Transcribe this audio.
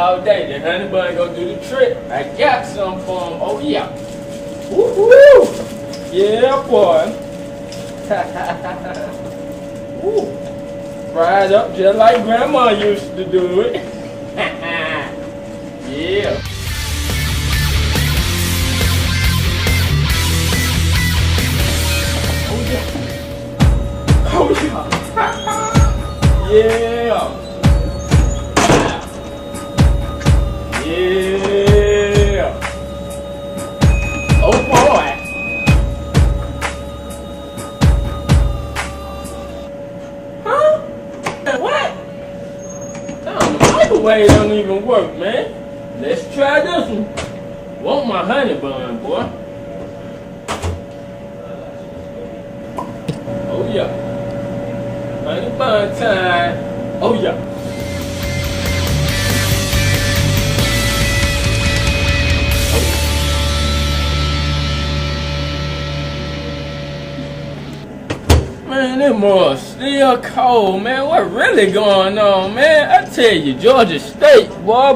all day. The honey bun gonna do the trick. I got some for him. Oh yeah. Woo-hoo! Yeah, boy. Woo. Fried up just like Grandma used to do it. Yeah. Oh yeah. Yeah. Yeah. Oh boy. Huh? What? Damn, the microwave don't even work, man. Let's try this one. Want my honey bun, boy. Oh yeah. Honey bun time. Oh yeah. Man, them boys still cold, man. What really going on, man? I tell you, Georgia State, boy.